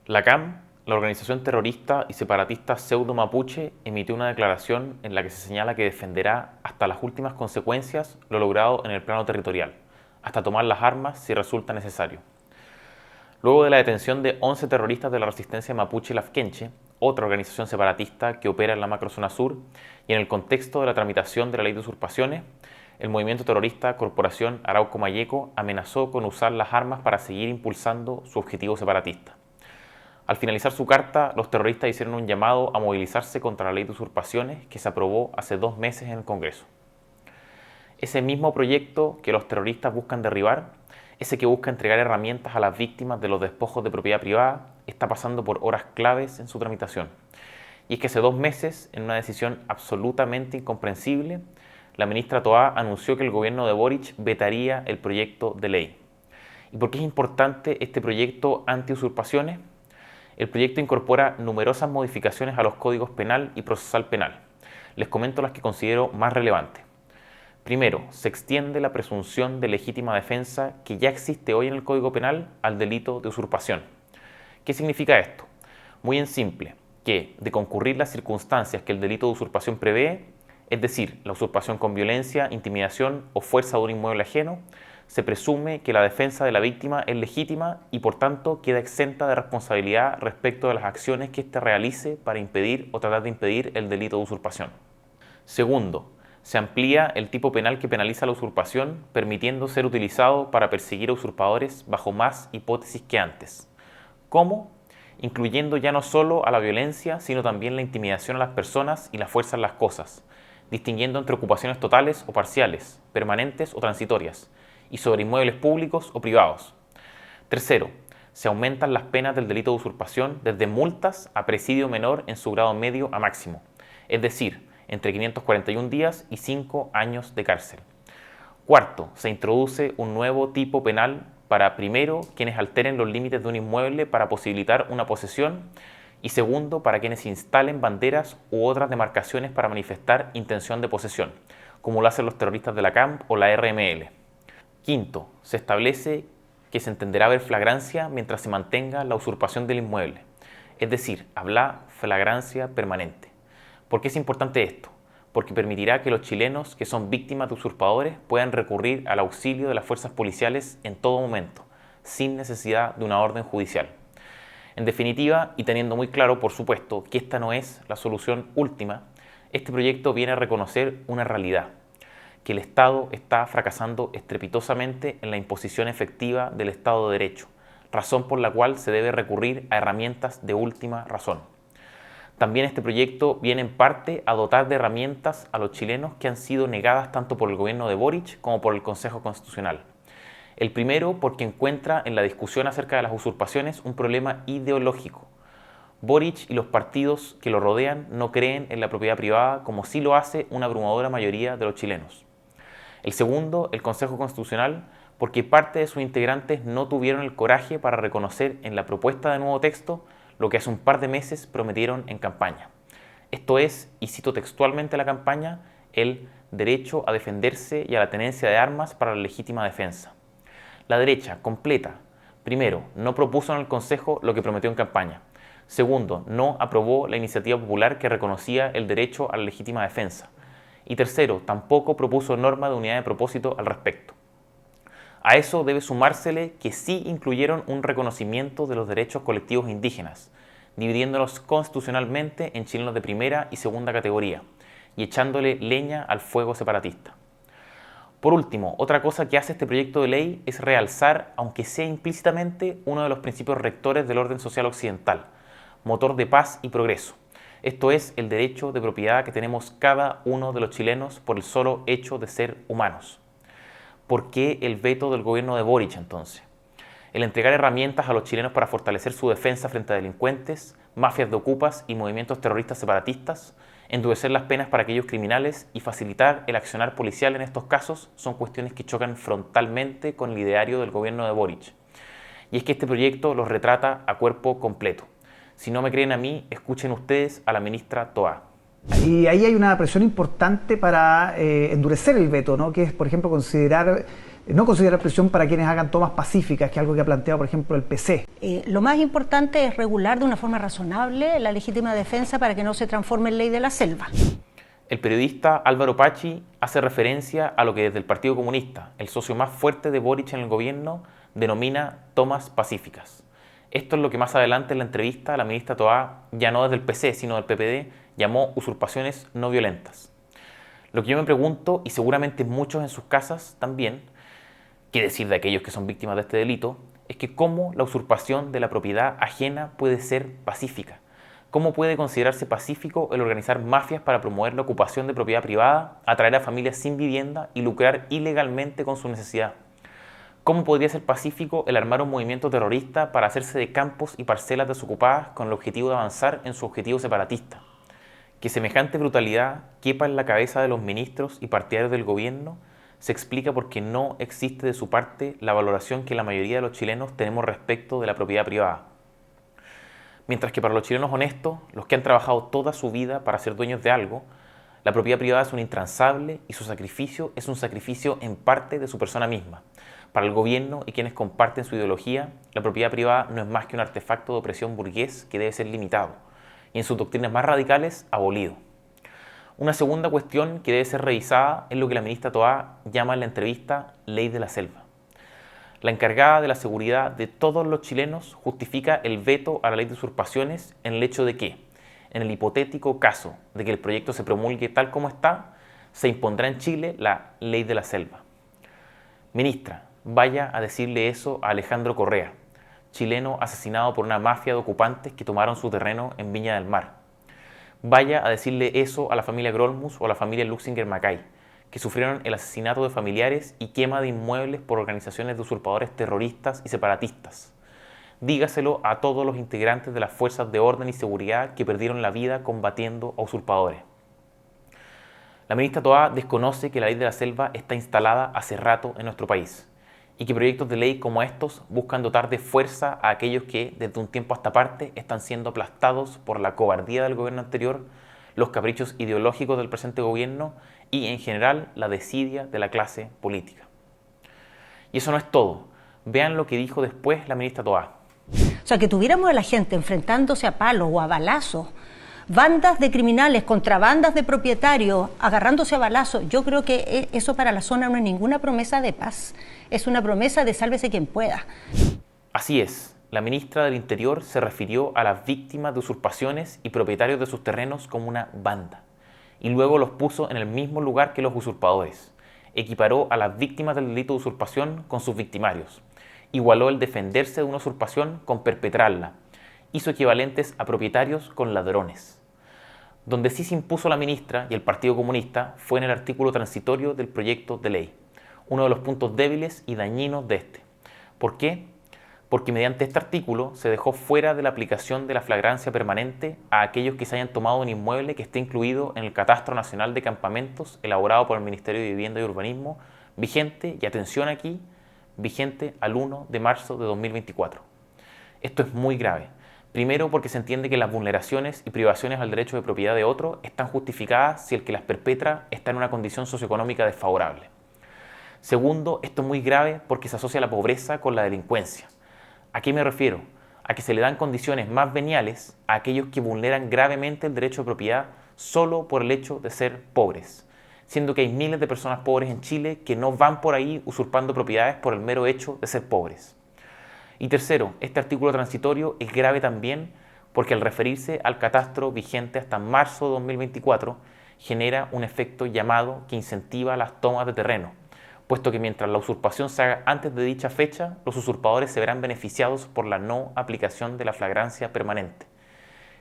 La CAM, la organización terrorista y separatista pseudo-mapuche, emitió una declaración en la que se señala que defenderá hasta las últimas consecuencias lo logrado en el plano territorial, hasta tomar las armas si resulta necesario. Luego de la detención de 11 terroristas de la resistencia mapuche Lafkenche, otra organización separatista que opera en la macrozona sur, y en el contexto de la tramitación de la ley de usurpaciones, el movimiento terrorista Corporación Arauco Mayeco amenazó con usar las armas para seguir impulsando su objetivo separatista. Al finalizar su carta, los terroristas hicieron un llamado a movilizarse contra la ley de usurpaciones que se aprobó hace 2 meses en el Congreso. Ese mismo proyecto que los terroristas buscan derribar, ese que busca entregar herramientas a las víctimas de los despojos de propiedad privada, está pasando por horas claves en su tramitación. Y es que hace 2 meses, en una decisión absolutamente incomprensible, la ministra Toá anunció que el gobierno de Boric vetaría el proyecto de ley. ¿Y por qué es importante este proyecto anti-usurpaciones? El proyecto incorpora numerosas modificaciones a los códigos penal y procesal penal. Les comento las que considero más relevantes. Primero, se extiende la presunción de legítima defensa que ya existe hoy en el Código Penal al delito de usurpación. ¿Qué significa esto? Muy en simple, que de concurrir las circunstancias que el delito de usurpación prevé, es decir, la usurpación con violencia, intimidación o fuerza de un inmueble ajeno, se presume que la defensa de la víctima es legítima y por tanto queda exenta de responsabilidad respecto de las acciones que éste realice para impedir o tratar de impedir el delito de usurpación. Segundo, se amplía el tipo penal que penaliza la usurpación, permitiendo ser utilizado para perseguir a usurpadores bajo más hipótesis que antes. ¿Cómo? Incluyendo ya no solo a la violencia, sino también la intimidación a las personas y la fuerza en las cosas, distinguiendo entre ocupaciones totales o parciales, permanentes o transitorias, y sobre inmuebles públicos o privados. Tercero, se aumentan las penas del delito de usurpación desde multas a presidio menor en su grado medio a máximo, es decir, entre 541 días y 5 años de cárcel. Cuarto, se introduce un nuevo tipo penal para, primero, quienes alteren los límites de un inmueble para posibilitar una posesión, y segundo, para quienes instalen banderas u otras demarcaciones para manifestar intención de posesión, como lo hacen los terroristas de la CAM o la RML. Quinto, se establece que se entenderá haber flagrancia mientras se mantenga la usurpación del inmueble, es decir, habla flagrancia permanente. ¿Por qué es importante esto? Porque permitirá que los chilenos que son víctimas de usurpadores puedan recurrir al auxilio de las fuerzas policiales en todo momento, sin necesidad de una orden judicial. En definitiva, y teniendo muy claro, por supuesto, que esta no es la solución última, este proyecto viene a reconocer una realidad, que el Estado está fracasando estrepitosamente en la imposición efectiva del Estado de Derecho, razón por la cual se debe recurrir a herramientas de última razón. También este proyecto viene en parte a dotar de herramientas a los chilenos que han sido negadas tanto por el gobierno de Boric como por el Consejo Constitucional. El primero porque encuentra en la discusión acerca de las usurpaciones un problema ideológico. Boric y los partidos que lo rodean no creen en la propiedad privada como sí lo hace una abrumadora mayoría de los chilenos. El segundo, el Consejo Constitucional, porque parte de sus integrantes no tuvieron el coraje para reconocer en la propuesta de nuevo texto lo que hace un par de meses prometieron en campaña. Esto es, y cito textualmente la campaña, el derecho a defenderse y a la tenencia de armas para la legítima defensa. La derecha, completa, primero, no propuso en el Consejo lo que prometió en campaña. Segundo, no aprobó la iniciativa popular que reconocía el derecho a la legítima defensa. Y tercero, tampoco propuso norma de unidad de propósito al respecto. A eso debe sumársele que sí incluyeron un reconocimiento de los derechos colectivos indígenas, dividiéndolos constitucionalmente en chilenos de primera y segunda categoría, y echándole leña al fuego separatista. Por último, otra cosa que hace este proyecto de ley es realzar, aunque sea implícitamente, uno de los principios rectores del orden social occidental, motor de paz y progreso. Esto es el derecho de propiedad que tenemos cada uno de los chilenos por el solo hecho de ser humanos. ¿Por qué el veto del gobierno de Boric entonces? El entregar herramientas a los chilenos para fortalecer su defensa frente a delincuentes, mafias de ocupas y movimientos terroristas separatistas, endurecer las penas para aquellos criminales y facilitar el accionar policial en estos casos son cuestiones que chocan frontalmente con el ideario del gobierno de Boric. Y es que este proyecto los retrata a cuerpo completo. Si no me creen a mí, escuchen ustedes a la ministra Toá. Y ahí hay una presión importante para endurecer el veto, ¿no? Que es, por ejemplo, considerar no considerar presión para quienes hagan tomas pacíficas, que es algo que ha planteado, por ejemplo, el PC. Lo más importante es regular de una forma razonable la legítima defensa para que no se transforme en ley de la selva. El periodista Álvaro Pachi hace referencia a lo que desde el Partido Comunista, el socio más fuerte de Boric en el gobierno, denomina tomas pacíficas. Esto es lo que más adelante en la entrevista la ministra Toá, ya no desde el PC, sino del PPD, llamó usurpaciones no violentas. Lo que yo me pregunto, y seguramente muchos en sus casas también, qué decir de aquellos que son víctimas de este delito, es que cómo la usurpación de la propiedad ajena puede ser pacífica. ¿Cómo puede considerarse pacífico el organizar mafias para promover la ocupación de propiedad privada, atraer a familias sin vivienda y lucrar ilegalmente con su necesidad? ¿Cómo podría ser pacífico el armar un movimiento terrorista para hacerse de campos y parcelas desocupadas con el objetivo de avanzar en su objetivo separatista? Que semejante brutalidad quepa en la cabeza de los ministros y partidarios del gobierno se explica porque no existe de su parte la valoración que la mayoría de los chilenos tenemos respecto de la propiedad privada. Mientras que para los chilenos honestos, los que han trabajado toda su vida para ser dueños de algo, la propiedad privada es un intransable y su sacrificio es un sacrificio en parte de su persona misma. Para el gobierno y quienes comparten su ideología, la propiedad privada no es más que un artefacto de opresión burgués que debe ser limitado y en sus doctrinas más radicales abolido. Una segunda cuestión que debe ser revisada es lo que la ministra Toá llama en la entrevista ley de la selva. La encargada de la seguridad de todos los chilenos justifica el veto a la ley de usurpaciones en el hecho de que, en el hipotético caso de que el proyecto se promulgue tal como está, se impondrá en Chile la ley de la selva. Ministra, vaya a decirle eso a Alejandro Correa, chileno asesinado por una mafia de ocupantes que tomaron su terreno en Viña del Mar. Vaya a decirle eso a la familia Grolmus o a la familia Luxinger-Mackay, que sufrieron el asesinato de familiares y quema de inmuebles por organizaciones de usurpadores terroristas y separatistas. Dígaselo a todos los integrantes de las fuerzas de orden y seguridad que perdieron la vida combatiendo a usurpadores. La ministra Toá desconoce que la ley de la selva está instalada hace rato en nuestro país y que proyectos de ley como estos buscan dotar de fuerza a aquellos que desde un tiempo a esta parte están siendo aplastados por la cobardía del gobierno anterior, los caprichos ideológicos del presente gobierno y, en general, la desidia de la clase política. Y eso no es todo. Vean lo que dijo después la ministra Toá. O sea, que tuviéramos a la gente enfrentándose a palos o a balazos, bandas de criminales contra bandas de propietarios agarrándose a balazos, yo creo que eso para la zona no es ninguna promesa de paz, es una promesa de sálvese quien pueda. Así es. La ministra del Interior se refirió a las víctimas de usurpaciones y propietarios de sus terrenos como una banda, y luego los puso en el mismo lugar que los usurpadores. Equiparó a las víctimas del delito de usurpación con sus victimarios. Igualó el defenderse de una usurpación con perpetrarla. Hizo equivalentes a propietarios con ladrones. Donde sí se impuso la ministra y el Partido Comunista fue en el artículo transitorio del proyecto de ley, uno de los puntos débiles y dañinos de este. ¿Por qué? Porque mediante este artículo se dejó fuera de la aplicación de la flagrancia permanente a aquellos que se hayan tomado un inmueble que esté incluido en el Catastro Nacional de Campamentos elaborado por el Ministerio de Vivienda y Urbanismo, vigente, y atención aquí, vigente al 1 de marzo de 2024. Esto es muy grave. Primero, porque se entiende que las vulneraciones y privaciones al derecho de propiedad de otro están justificadas si el que las perpetra está en una condición socioeconómica desfavorable. Segundo, esto es muy grave porque se asocia la pobreza con la delincuencia. ¿A qué me refiero? A que se le dan condiciones más veniales a aquellos que vulneran gravemente el derecho de propiedad solo por el hecho de ser pobres, siendo que hay miles de personas pobres en Chile que no van por ahí usurpando propiedades por el mero hecho de ser pobres. Y tercero, este artículo transitorio es grave también porque al referirse al catastro vigente hasta marzo de 2024 genera un efecto llamado que incentiva las tomas de terreno, puesto que mientras la usurpación se haga antes de dicha fecha, los usurpadores se verán beneficiados por la no aplicación de la flagrancia permanente.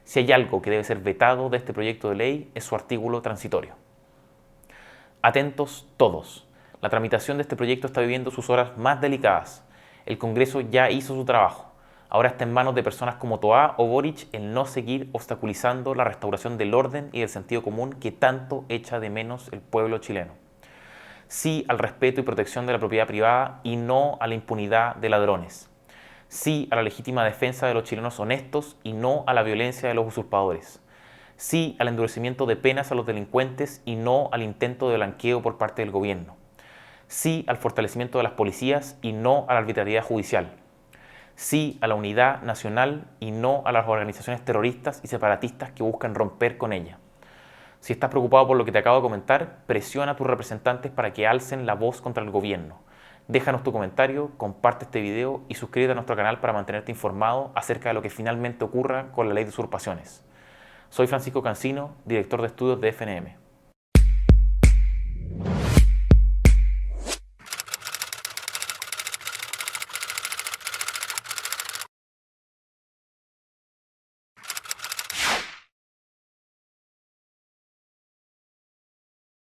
Si hay algo que debe ser vetado de este proyecto de ley es su artículo transitorio. Atentos todos. La tramitación de este proyecto está viviendo sus horas más delicadas. El Congreso ya hizo su trabajo. Ahora está en manos de personas como Toá o Boric el no seguir obstaculizando la restauración del orden y del sentido común que tanto echa de menos el pueblo chileno. Sí al respeto y protección de la propiedad privada y no a la impunidad de ladrones. Sí a la legítima defensa de los chilenos honestos y no a la violencia de los usurpadores. Sí al endurecimiento de penas a los delincuentes y no al intento de blanqueo por parte del gobierno. Sí al fortalecimiento de las policías y no a la arbitrariedad judicial. Sí a la unidad nacional y no a las organizaciones terroristas y separatistas que buscan romper con ella. Si estás preocupado por lo que te acabo de comentar, presiona a tus representantes para que alcen la voz contra el gobierno. Déjanos tu comentario, comparte este video y suscríbete a nuestro canal para mantenerte informado acerca de lo que finalmente ocurra con la ley de usurpaciones. Soy Francisco Cancino, director de estudios de FNM.